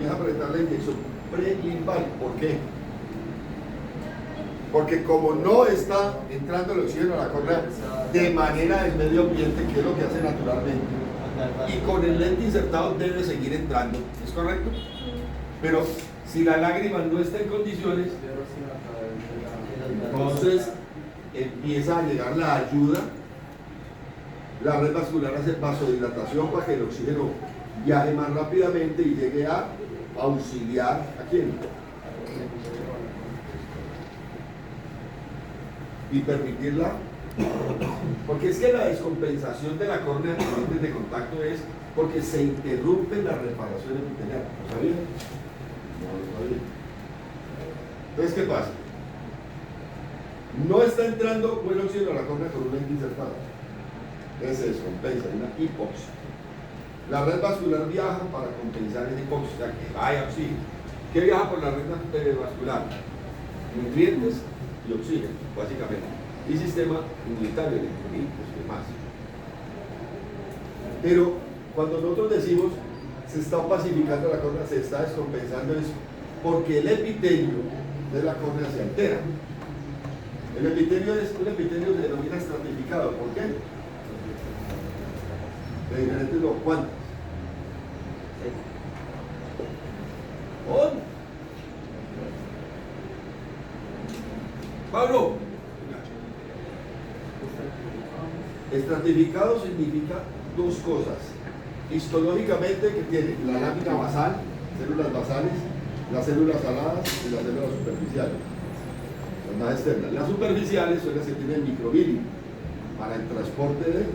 empieza a apretar la inyección prelimbal. ¿Por qué? Porque como no está entrando el oxígeno a la córnea de manera del medio ambiente, que es lo que hace naturalmente, y con el lente insertado debe seguir entrando, ¿es correcto? Pero si la lágrima no está en condiciones, entonces empieza a llegar la ayuda, la red vascular hace vasodilatación para que el oxígeno viaje más rápidamente y llegue a auxiliar ¿a quién? Y permitirla, porque es que la descompensación de la córnea en lentes de contacto es porque se interrumpe la reparación epitelial. ¿Lo sabía? No lo sabía. Entonces, ¿qué pasa? No está entrando buen oxígeno a la córnea con un lente insertado. Entonces se descompensa, hay una hipoxia. La red vascular viaja para compensar esa hipoxia, o sea, que vaya oxígeno. ¿Qué viaja por la red vascular? Nutrientes y oxígeno, básicamente. Y sistema inmunitario, electrolitos y demás. Pero cuando nosotros decimos se está pacificando la córnea, se está descompensando eso, porque el epitelio de la córnea se altera. El epitelio es un epitelio que se denomina estratificado. ¿Por qué? De diferentes no, ¿cuántas? ¿On? Pablo. Estratificado significa dos cosas. Histológicamente, que tiene la lámina basal, células basales, las células aladas y las células superficiales. Las más externas. Las superficiales son las que tienen microvilli para el transporte de,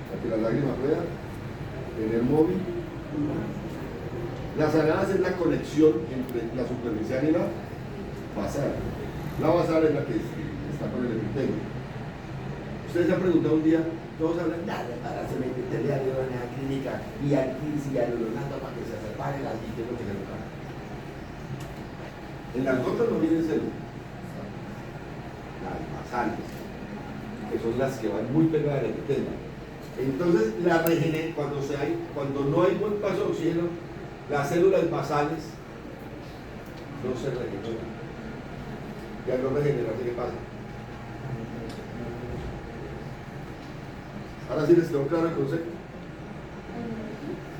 para que la lágrima pueda tener móvil. Las aladas es la conexión entre la superficial y la basal. La basal es la que está con el epitelio. Ustedes se han preguntado un día, todos hablan de embarazo epitelial de manera clínica y aquí y hialuronando para que se separe las y que es lo que se separa. En las gotas no vienen células, las basales, que son las que van muy pegadas al epitelio. Entonces, cuando no hay buen paso de oxígeno, las células basales no se regeneran. Y al no regenerarse, ¿qué pasa? Ahora sí les quedó claro el concepto.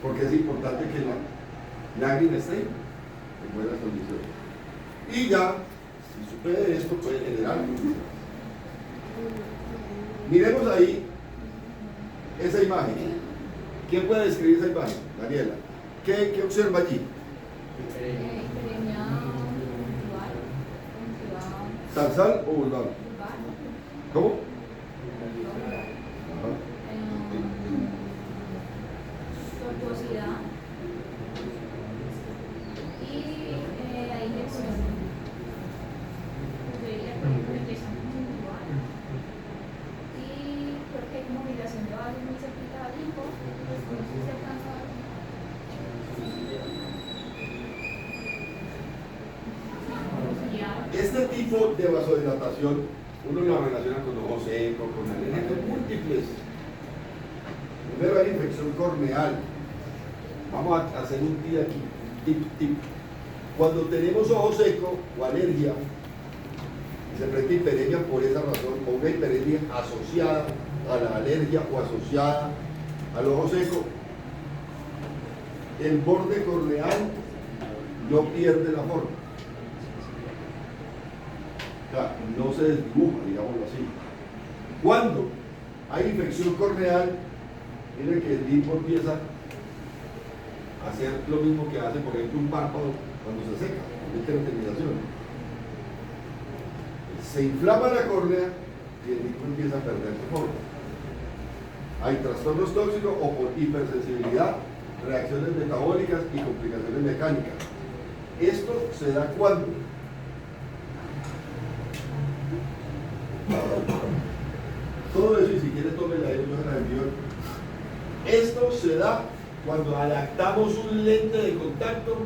Porque es importante que la lágrima esté en buenas condiciones. Y ya, si sucede esto, puede generar. Miremos ahí esa imagen. ¿Quién puede describir esa imagen? Daniela. ¿Qué observa allí? ¿Tarsal o vulvar? ¿Cómo? Tortuosidad y la inyección. Y creo que hay movilización de vasos muy cerquita al limbo, después se alcanza a Este tipo de vasodilatación uno lo relaciona con ojo seco, con alergias múltiples. Primero hay infección corneal. Vamos a hacer un tip aquí. Tip. Cuando tenemos ojo seco o alergia, se presenta hiperemia por esa razón, o una hiperemia asociada a la alergia o asociada al ojo seco, el borde corneal no pierde la forma. O sea, no se desdibuja, digámoslo así. Cuando hay infección corneal, miren que el limbo empieza a hacer lo mismo que hace, por ejemplo, un párpado cuando se seca, con hiperterminación. Se inflama la córnea y el limbo empieza a perder su forma. Hay trastornos tóxicos o por hipersensibilidad, reacciones metabólicas y complicaciones mecánicas. Esto se da cuando todo eso, y si quiere tome la envió. Esto se da cuando adaptamos un lente de contacto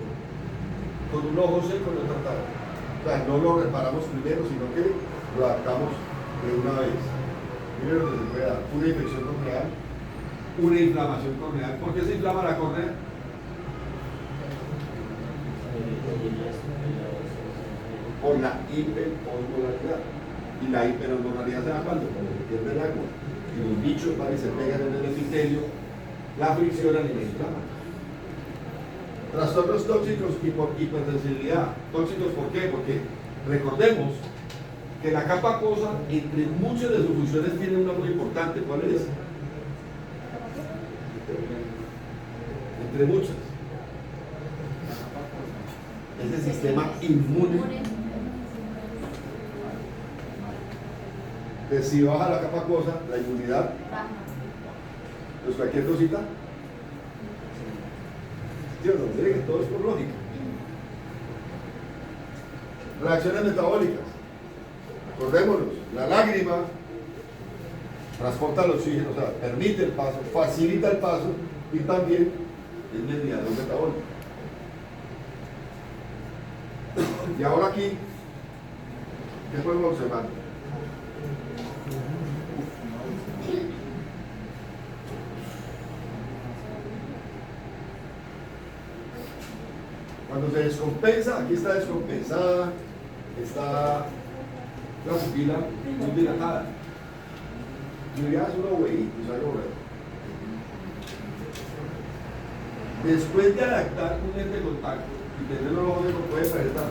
con un ojo seco no tratado. O sea, no lo reparamos primero, sino que lo adaptamos de una vez. Primero que se puede dar una infección corneal, una inflamación corneal. ¿Por qué se inflama la córnea? por la hiperosmolaridad. Y la hiperosmolaridad se da cuando se pierde el agua y los bichos van y se pegan en el epitelio, la fricción alimenta. Trastornos tóxicos y por hipersensibilidad. Tóxicos, ¿por qué? Porque recordemos que la capa acuosa, entre muchas de sus funciones, tiene una muy importante. ¿Cuál es? Entre muchas. Es el sistema inmune. Entonces, si baja la capa acuosa, la inmunidad, pues cualquier cosita. Dios, no, miren que todo es por lógica. Reacciones metabólicas. Acordémonos, la lágrima transporta el oxígeno, o sea, permite el paso, facilita el paso y también es mediador metabólico. Y ahora aquí, ¿qué podemos observar? Cuando se descompensa, aquí está descompensada, está la pupila muy dilatada. Yo ya es una huevita, después de adaptar un lente de contacto y tener los ojos, puede presentar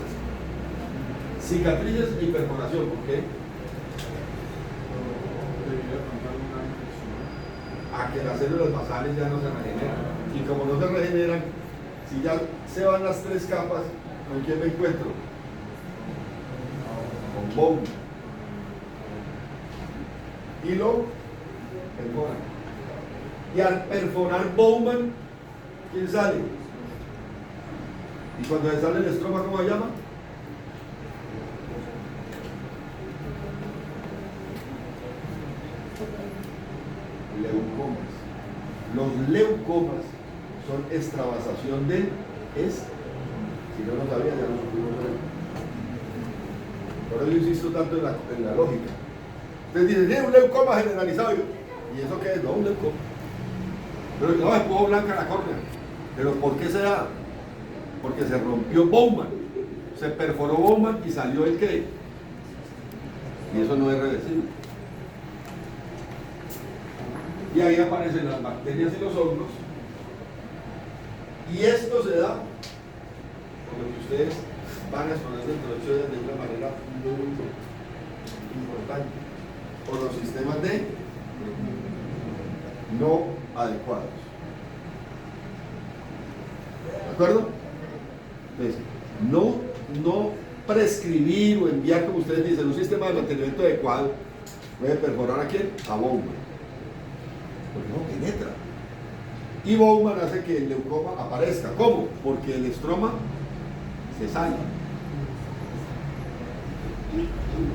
cicatrices y perforación. ¿Por qué? A que las células basales ya no se regeneran. Y como no se regeneran, si ya se van las tres capas, ¿con quién me encuentro? Con Bowman. Y lo perforan. Y al perforar Bowman, ¿quién sale? Y cuando se sale el estroma, ¿cómo se llama? Leucomas. Los leucomas son extravasación del si no lo sabía, ya lo supimos ver. Por eso yo insisto tanto en la lógica. Ustedes dicen, es un leucoma generalizado. ¿Y eso qué es? No, un leucoma. Pero no, es poco blanca la córnea. ¿Pero por qué se da? Porque se rompió Bowman. Se perforó Bowman y salió el qué. Y eso no es reversible. Y ahí aparecen las bacterias y los hongos. Y esto se da por lo que ustedes van a exponer dentro de 8 días de una manera muy importante, por los sistemas de no adecuados. ¿De acuerdo? Entonces, no prescribir o enviar, como ustedes dicen, un sistema de mantenimiento adecuado puede perforar a quién? A Bowman. Porque no penetra. Y Bowman hace que el leucoma aparezca. ¿Cómo? Porque el estroma se sale.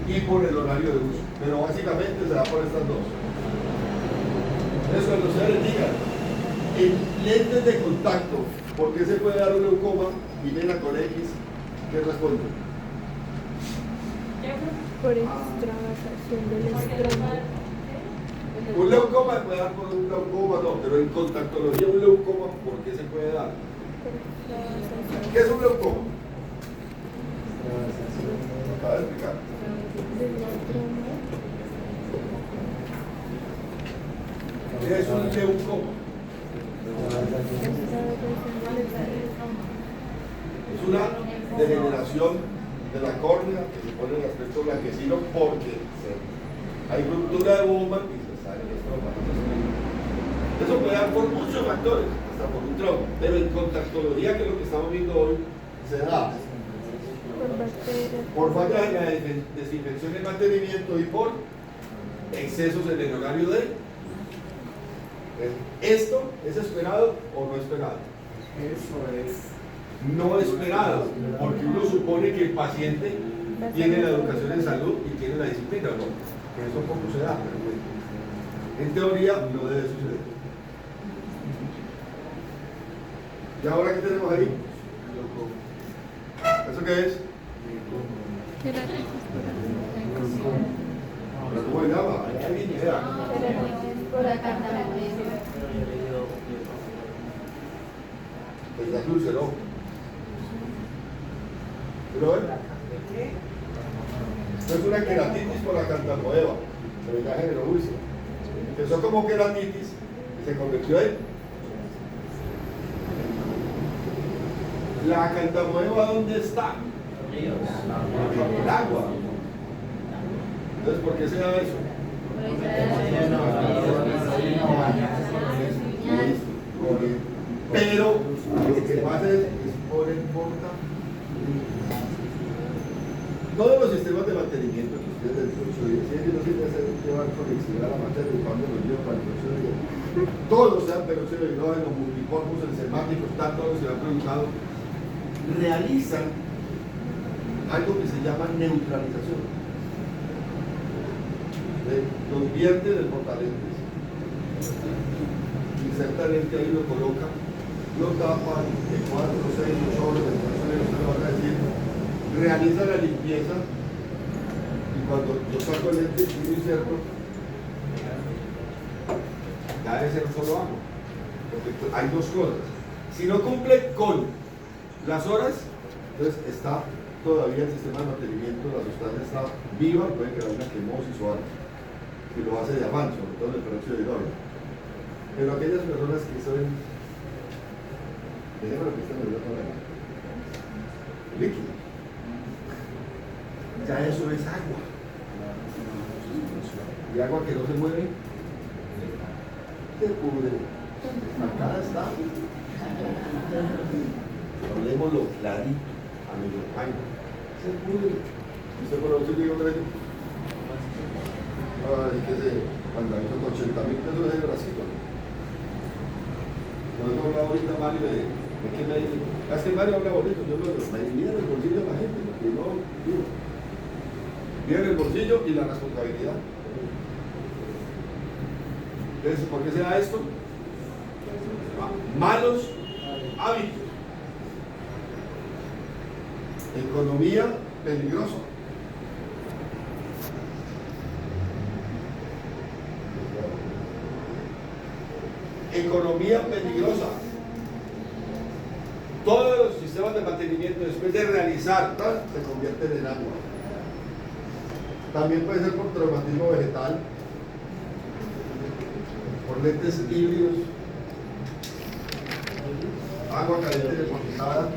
Y por el horario de uso. Pero básicamente se da por estas dos. Entonces cuando ustedes digan, en lentes de contacto, ¿por qué se puede dar un leucoma y vena con X? ¿Qué responde? Por extravasación del estroma. Un leucoma se puede dar por un leucoma, no, pero en contactología un leucoma, ¿por qué se puede dar? ¿Qué es un leucoma? Acaba de explicar. ¿Qué es un leucoma? Es una degeneración de la córnea que se pone en el aspecto blanquecino porque hay ruptura de Bowman y se sale el estroma. Eso puede dar por muchos factores, hasta por un trauma, pero en contactología, que es lo que estamos viendo hoy, se da por fallas en la desinfección y mantenimiento y por excesos en el horario de. ¿Esto es esperado o no esperado? Eso es. No esperado, porque uno supone que el paciente tiene la educación en salud y tiene la disciplina, ¿no? Que eso poco se da, pero bueno, en teoría no debe suceder. ¿Y ahora qué tenemos ahí? ¿Eso qué es? ¿Cómo se llama? Ahí viene, vea. Pues ya úlcero. ¿Pero no es una queratitis por la cantamoeba, pero ya generó úlcera. Empezó como queratitis y se convirtió en. ¿La cantamoeba dónde está? En el agua. Entonces, ¿por qué se da eso? Pero lo que pasa es por el todos los sistemas de mantenimiento que ustedes del curso de ciencia no tienen que hacer llevar conexidad a la marcha de cuando los llevan para el curso de todos sean peróxido de hidrógeno, multipolvos, enzimáticos, todos se han preguntado, realizan algo que se llama neutralización. Los vierte del portalentes, inserta el lente ahí, lo coloca, lo tapa, de 4, 6, 8 horas, usted lo van a decir, realiza la limpieza y cuando yo saco el lente y lo inserto, ya debe ser solo agua, porque hay dos cosas. Si no cumple con las horas, entonces está todavía el sistema de mantenimiento, la sustancia está viva, puede quedar una quemosis o algo, y lo hace de afán, sobre todo en el peróxido de hidrógeno. Pero aquellas personas que son, déjenme lo que están en líquido, ya eso es agua. Y agua que no se mueve, se pudre. Acá está. Hablemoslo clarito, amigo. Ay, se pudre. ¿Usted por eso digo que ay, que se cuando hizo con 80.000 pesos de bracito? Nos hemos hablado ahorita Mario de qué me dice. Es que Mario habla bonito, yo lo me divide en el bolsillo de la gente, porque no, digo. Viene el bolsillo y la responsabilidad. Entonces, ¿por qué se da esto? Malos hábitos. Economía peligrosa. Economía peligrosa. Todos los sistemas de mantenimiento, después de realizar, se convierten en agua. También puede ser por traumatismo vegetal, por lentes híbridos, agua caliente depositada,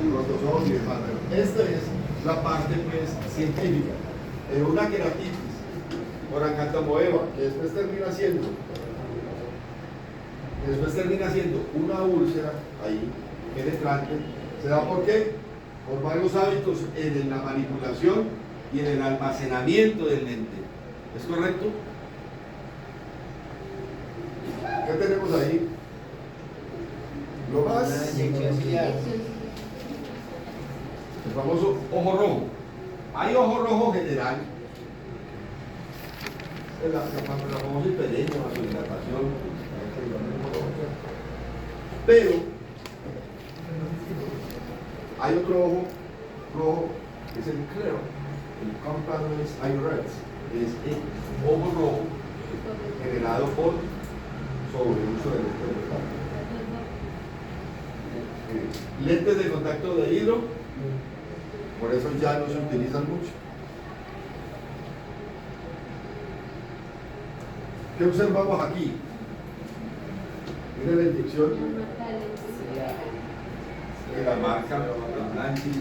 los y demás. Esta es la parte pues, científica. Una queratitis por acantamoeba, que después termina siendo una úlcera ahí, penetrante. ¿Se da por qué? Por malos hábitos en la manipulación y en el almacenamiento del lente. ¿Es correcto? ¿Qué tenemos ahí? Lo más. El famoso ojo rojo. Hay ojo rojo general. La famosa hiperemia, la vasodilatación. Pero hay otro ojo rojo que es el clero, el complex eye red, es el ojo rojo generado por sobreuso de lentes de contacto. Lentes de contacto de hidro, por eso ya no se utilizan mucho. ¿Qué observamos aquí? Mira la inyección de la marca Blanchi,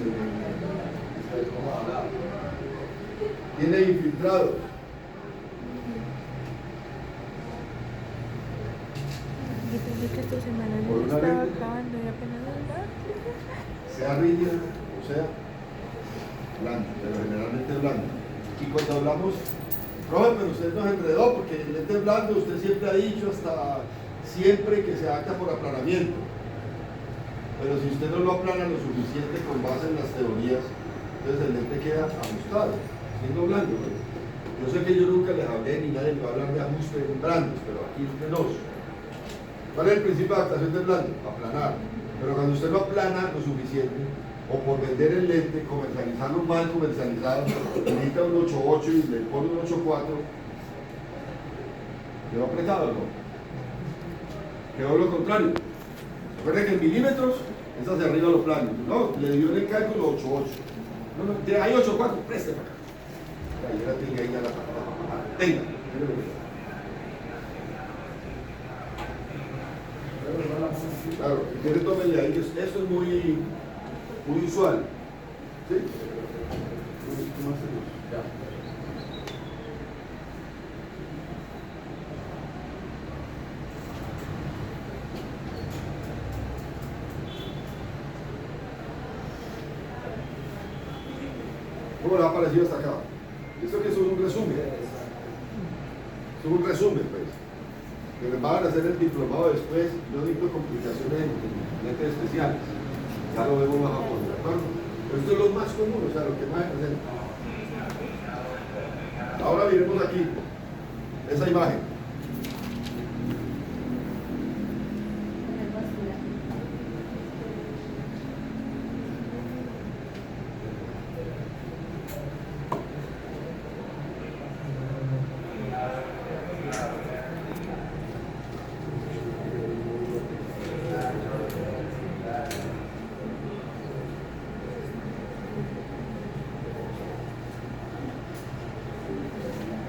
tiene infiltrados. Yo pensé que esta semana no estaba acabando y apenas andaba. Sea rígida o sea blanda, pero generalmente blanda. Y cuando hablamos, profe, pero usted nos enredó porque el lente blando usted siempre ha dicho hasta siempre que se acta por aplanamiento. Pero si usted no lo aplana lo suficiente con base en las teorías, entonces el lente queda ajustado, siendo blando. Yo sé que yo nunca les hablé ni nadie me va a hablar de ajuste en blandos, pero aquí entre nos. ¿Cuál es el principio de adaptación del blando? Aplanar. Pero cuando usted lo aplana lo suficiente, o por vender el lente, comercializarlo mal comercializado, necesita un 8.8 y le pone un 8.4, ¿quedó apretado o no? Quedó lo contrario. Recuerden que en milímetros Es hacia arriba los planos. No, le dio en el cálculo 8, 8. No, no, hay 8, 4, preste para acá. Ahí la tenga ahí a la tenga. Claro, si quiere tómele ahí, eso es muy usual. ¿Sí? ¿Cómo hacemos? Ya. ¿Cómo le ha parecido hasta acá? Esto que es un resumen. Es un resumen, pues. Que les van a hacer el diplomado después. Yo dicto complicaciones en lentes especiales. Ya lo vemos más a fondo, ¿de acuerdo? Pero esto es lo más común, o sea, lo que más hacen. Ahora miremos aquí esa imagen.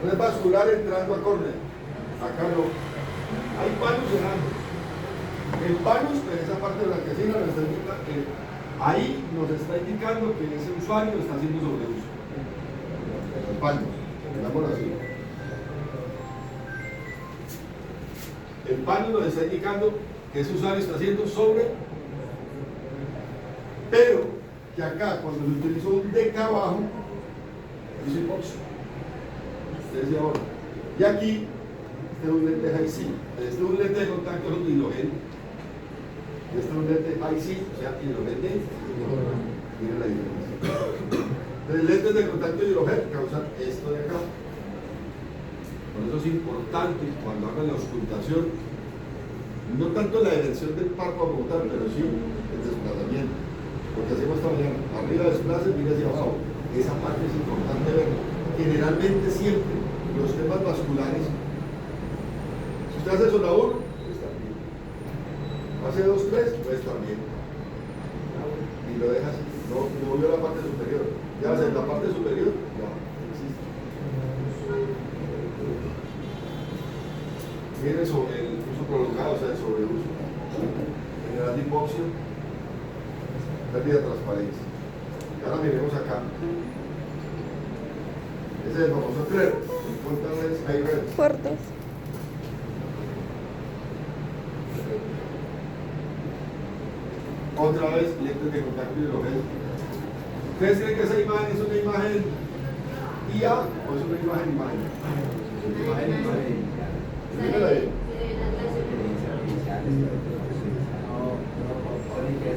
No es vascular entrando a córnea. Acá no. Hay palos cerrando. El palos, en esa parte blanquecina, nos está indicando que ahí nos está indicando que ese usuario está haciendo sobreuso. El palos, digámoslo así. El palos nos está indicando que ese usuario está haciendo sobre, pero que acá, cuando se utilizó un DK abajo, hizo hipoxia. Desde ahora. Y aquí, este es un lente high-C. Este es un lente de contacto de hidrógeno. Este es un lente high-C, o sea, hidrogeno. Miren la diferencia. Entonces, lentes de contacto de hidrógeno causan esto de acá. Por eso es importante cuando hagan la auscultación, no tanto la erección del párpado como tal, pero sí el desplazamiento. Porque hacemos esta mañana. Arriba desplaza y mira hacia abajo. Esa parte es importante verla. Generalmente siempre los temas vasculares, si usted hace zona 1, puede estar bien. Hace 2, 3, puede estar bien. Y lo deja así, no vio la parte superior. Ya hace la parte superior, ya existe. Miren sobre el uso prolongado, o sea, el sobreuso. General de hipoxia, pérdida de transparencia. Y ahora miremos acá. Ese es el famoso CRER, Contrast High Red. Cortos. Otra vez, lentes de contacto hidrogénico. ¿Ustedes creen que esa imagen es una imagen IA o es una imagen? Mírala ahí.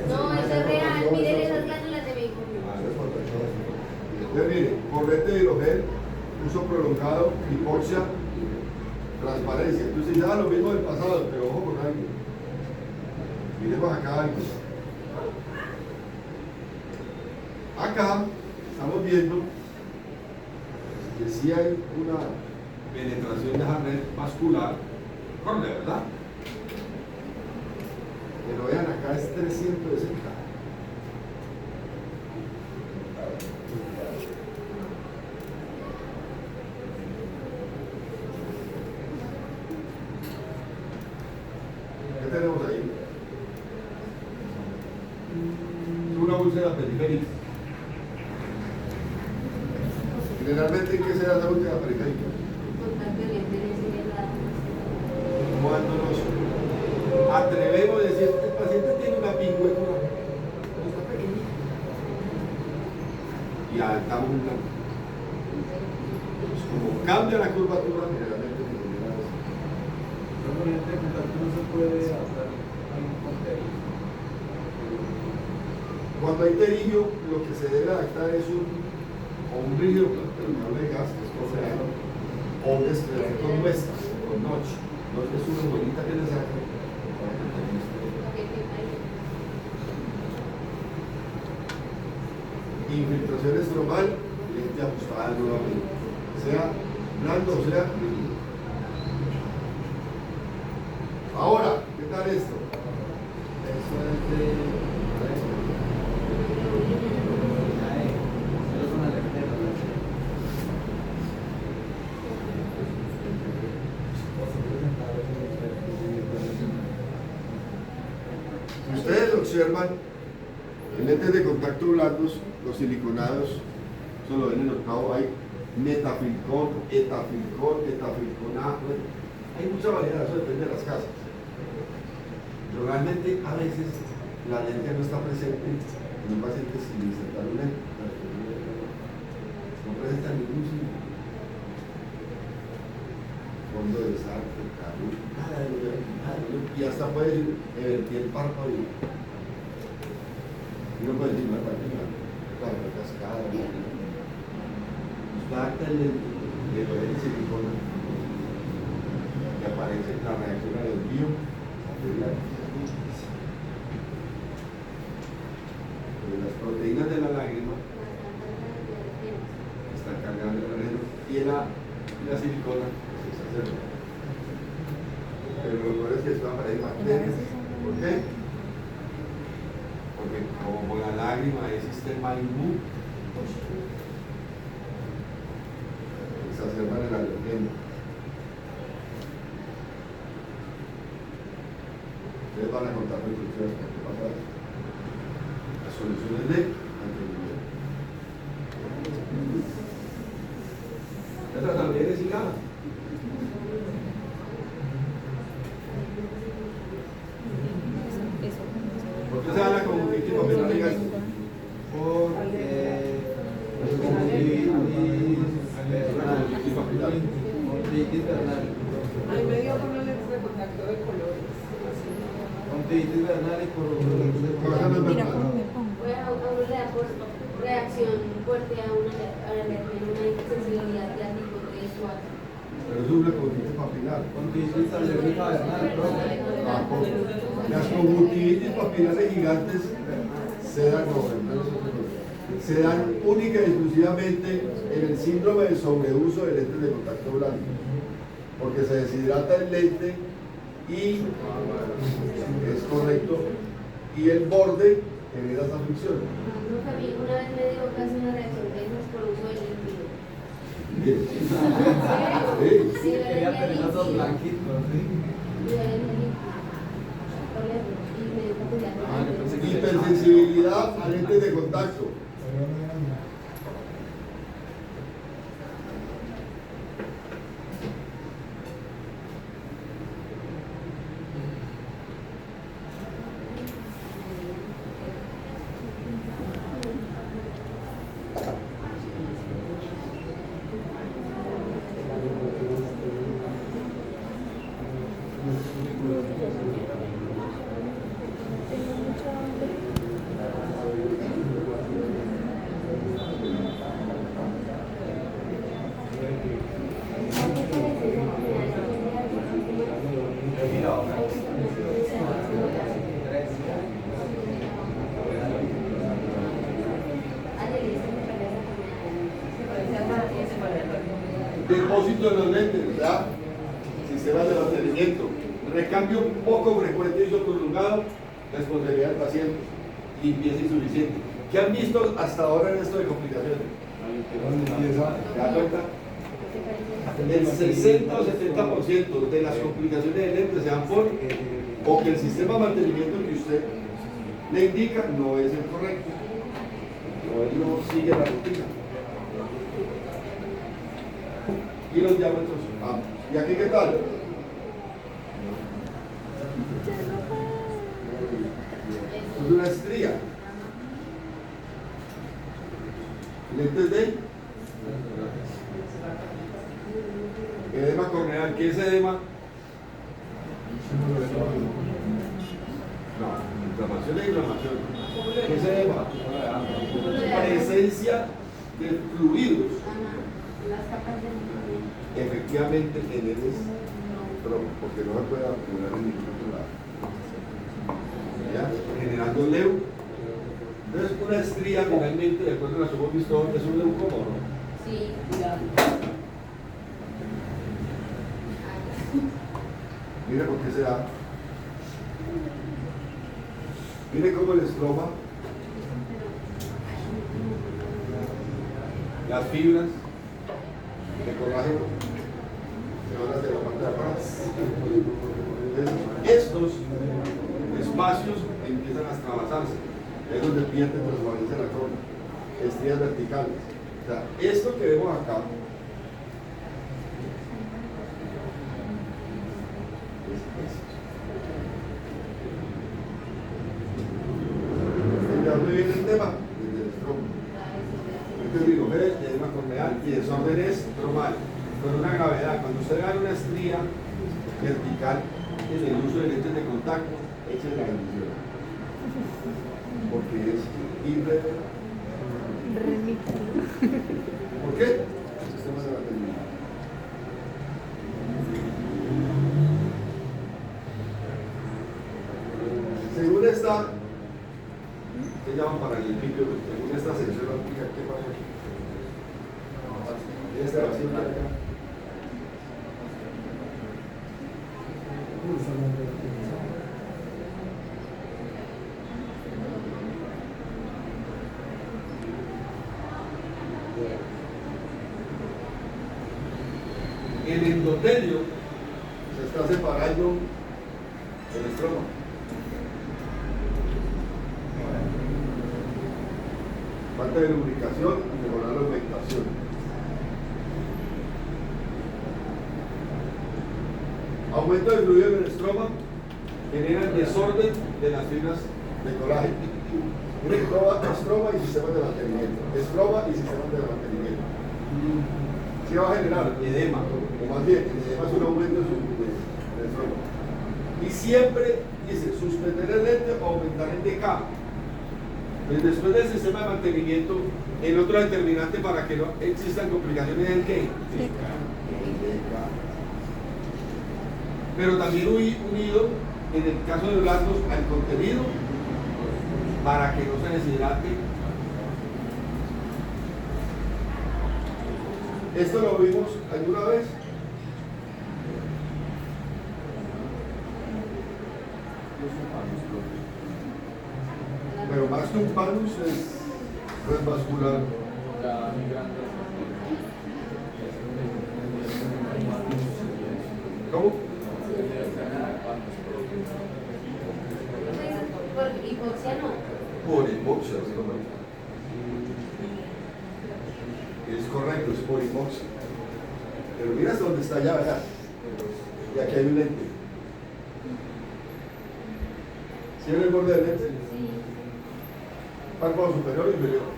No, eso es real. Miren esas glándulas de vehículo. Entonces, mire, corriente de hidrogel, uso prolongado, hipoxia, transparencia. Entonces, ya lo mismo del pasado, pero ojo con algo. Mire para acá algo. Acá estamos viendo que sí hay una penetración de esa red vascular, córnea, ¿verdad? Pero vean, acá es 360. ¿Qué tenemos ahí? Es una úlcera periférica. Generalmente, ¿en qué se da esa úlcera periférica? Cuando nos atrevemos a decir, este paciente tiene una pingüecula, está pequeñita, y adaptamos un plan. Pues como cambia la curvatura, generalmente se genera eso. No se puede adaptar a un contexto. Cuando hay pterígio, lo que se debe adaptar es un rígido permeable de gas, que es coreano, o un escleral con muestras, con notch. No es una bolita que le saca. Infiltración estromal, lente ajustada nuevamente, sea blando o sea rígido. Ahora, ¿qué tal esto? Eso es de observan, en lentes de contacto blandos, los siliconados, eso lo ven en octavo, hay metafilcón, etafilcón A, bueno, hay mucha variedad, eso depende de las casas. Realmente a veces la lente no está presente en un paciente sin insertar un lente, no presenta ningún síntoma. Fondo de sangre, calor, nada de lo y hasta puede evertir el párpado y uno puede decir, no, para cascada, está el lente de el silicona que aparece en la reacción al envío. Las proteínas de la lágrima están cargando el veneno y la silicona se exacerba. Pero lo mejor es que esto aparece bacterias. ¿Por qué? Porque como la lágrima es sistema inmune, exacerban el alergeno. Ustedes van a contar las instrucciones para qué pasa eso. Las soluciones de mantenimiento. Esta también es hilada. ¿Por qué se habla como que tipo que no digas? Ay, me dio con el lente de contacto de colores. Conjuntivitis vernal y por Mira cómo me pongo. A uno le da por reacción fuerte a una hipersensibilidad de tipo 3 o 4. Pero es una conjuntivitis papilar. conjuntivitis alérgica vernal, Las conjuntivitis papilares gigantes se dan única y exclusivamente en el síndrome de sobreuso de lentes de contacto blando, porque se deshidrata el lente y es correcto, y el borde genera esa fricción. Una vez me dio casi una reacción de esas por uso del líquido. Bien. Sí. quería tener esos blanquitos, ¿sí? Hipersensibilidad a lentes de contacto. Depósito de los lentes, ¿verdad? Sistemas de mantenimiento. Recambio poco frecuente y prolongado, responsabilidad del paciente. Limpieza insuficiente. ¿Qué han visto hasta ahora en esto de complicaciones? ¿Se da cuenta? El 60 o 70% de las complicaciones de lentes se dan por o que el sistema de mantenimiento que usted le indica no es el correcto, o él no sigue la rutina. Y los diámetros ambos. ¿Y aquí qué tal? Es una estría. Lentes de edema corneal. ¿Qué es edema? No, inflamación e inflamación. ¿Qué es edema? Presencia de fluidos. Efectivamente en él es porque no se puede acumular en ningún otro lado. ¿Ya? Generando leu. Entonces una estría finalmente, de acuerdo a lo que hemos visto, es un leucoma, ¿no? Sí, cuidado. Mira por qué se da. Mire cómo el estroma, las fibras de colágeno se van hacia la parte de atrás. Entonces, estos espacios empiezan a estar avanzarse. Es donde pierde transparencia la corona. Estrías verticales. O sea, esto que vemos acá es esto. ¿De dónde viene el tema? Desde el estroma. Entonces digo, ve, edema corneal y desorden estromal. Con una gravedad, cuando usted gana una estría vertical en el uso de lentes de contacto, échale la bendición. Porque es irreversible. ¿Por qué? El sistema se va a terminar. Según esta, ¿qué llaman paralelepípedo? Según esta sección óptica, ¿qué pasa aquí? Esta vacío de acá. El endotelio se está separando del estroma. Falta de lubricación y mejorar la humectación. Aumento de fluido en el estroma genera el desorden de las fibras de colágeno. Miren cómo va estroma y sistemas de mantenimiento. Estroma y sistemas de mantenimiento. ¿Qué va a generar? Edema, o más bien, el edema es un aumento del estroma. Y siempre dice suspender el lente o aumentar el DK. Pues después del sistema de mantenimiento, el otro determinante para que no existan complicaciones es el ¿qué? El DK. Pero también unido, en el caso de blandos, al contenido para que no se deshidrate. Esto lo vimos alguna vez. Pero más que un panus es vascular. ¿Cómo? Por hipoxia no. Por hipoxia, es correcto. Es correcto, es por hipoxia. Pero mira hasta dónde está allá, ¿verdad? Y aquí hay un lente. ¿Sí en el borde del lente? Sí. Párpado superior y inferior.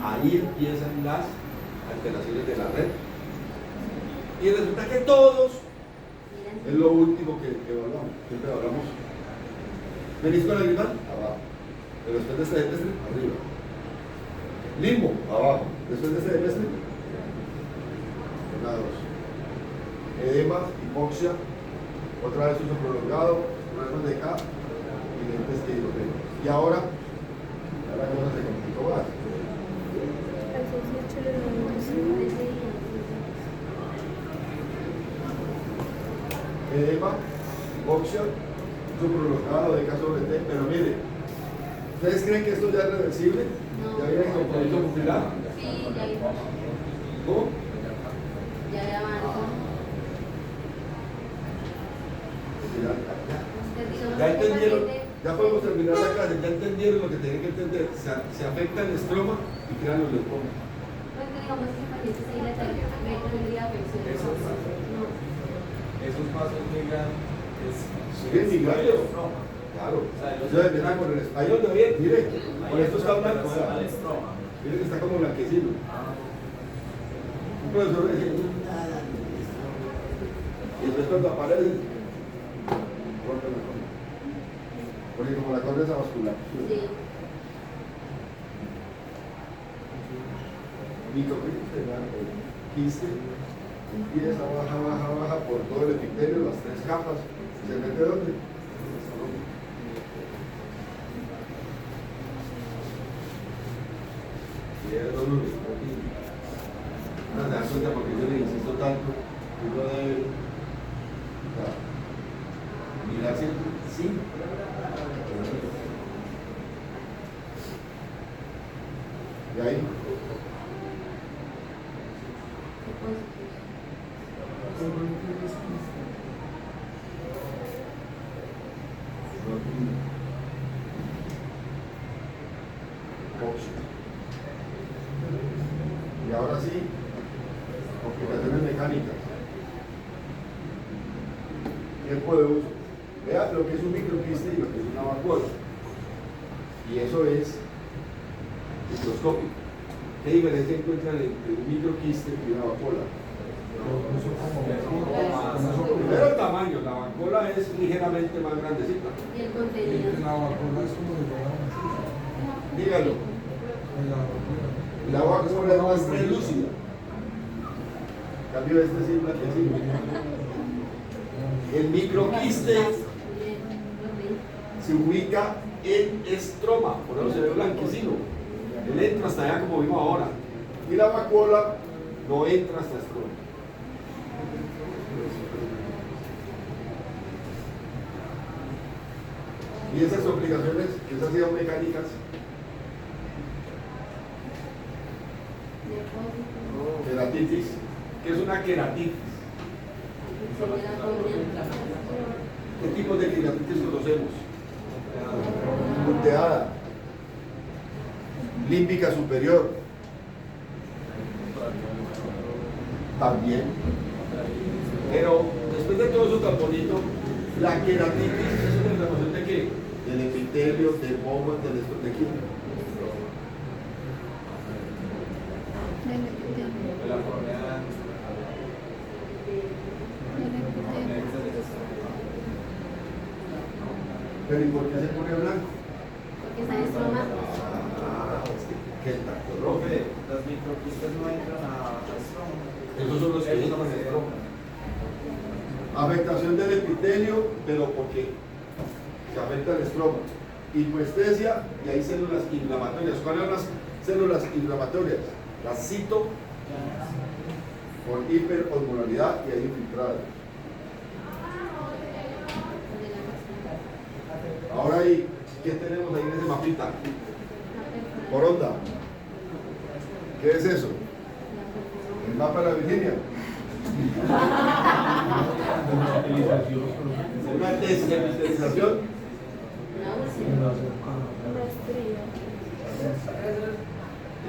Ahí empiezan las alteraciones de la red. Y resulta que todos es lo último que evaluamos. Siempre hablamos. Menisco lagrimal, abajo. Pero después de este semestre, arriba. Limbo, abajo. Después de este semestre, una, dos. Edema, hipoxia, otra vez uso prolongado, problemas de K y lentes que y ahora la cosa se complicó más. Edema, hipoxia, uso prolongado de K sobre T, pero mire, ¿ustedes creen que esto ya es reversible? No. ¿Ya viene compromiso pupilar? Sí, ya vi. ¿Cómo? Ya avanzó. Ya entendieron, ya podemos terminar la clase, ya entendieron lo que tienen que entender. Se afecta el estroma y crean los linfomas. Pues digamos que pacientes ahí la tendría afección. Esos pasos migran. Siguen migrando. Claro. Entonces empiezan con el ahí donde bien, mire, con esto está blanco. Miren que está como blanquecino. Un profesor decía, y después cuando aparece, corta la cornea. Porque como la cornea es avascular. Sí. Quiste, empieza, baja por todo el epitelio, las tres capas. ¿Se mete dónde? Y es dolor. No te das cuenta porque yo le insisto tanto que uno debe mirar siempre, sí. Y ahí. óxido. Y ahora sí, complicaciones mecánicas. Tiempo de uso. Vean lo que es un microquiste y lo que es una vacuola. Y eso es microscópico. ¿Qué diferencia encuentran entre un microquiste y una vacuola? Primero el tamaño, la vacuola es ligeramente más grandecita. Y el contenido. Dígalo. La vacuola es más translúcida. En cambio este es blanquecino. El microquiste se ubica en estroma, por eso se ve blanquecino. Él entra hasta allá como vimos ahora. Y la vacuola no entra hasta estroma. Y esas complicaciones, esas son mecánicas, queratitis. ¿Qué es una queratitis? ¿Qué tipos de queratitis conocemos? Punteada, límbica superior, también. Pero después de todo eso tan bonito, la queratitis es una inflamación de qué? Del epitelio, del momo, del esto, ¿de quién? Pero ¿y por qué se pone blanco? Porque está en estroma. ¿Qué tacto, Profe, las microquistes no entran a estroma. Esos son los que entran en el estroma. Afectación del epitelio, pero porque se afecta el estroma. Hipoestesia y hay células inflamatorias. ¿Cuáles son las células inflamatorias? Las cito por hiperosmolaridad y hay infiltradas. Ahora ahí, ¿qué tenemos ahí en ese mapita? Por onda. ¿Qué es eso? El mapa de la Virginia. Una desepitelización.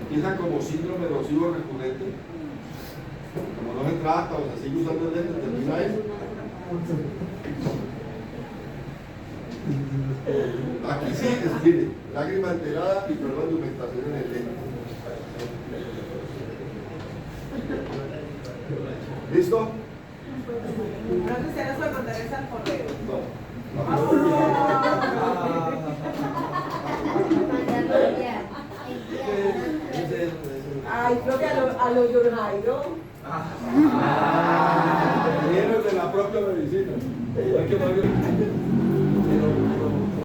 Empieza como síndrome erosivo recurrente. Como no se trata o se sigue usando el lente, termina eso. Aquí sí, mire, lágrima alterada y problemas de aumentación en el lente. ¿Listo? Entonces usted nos puede contar eso al correo. Ay, creo que a lo Yorjairo. Viene de la propia medicina. Hay que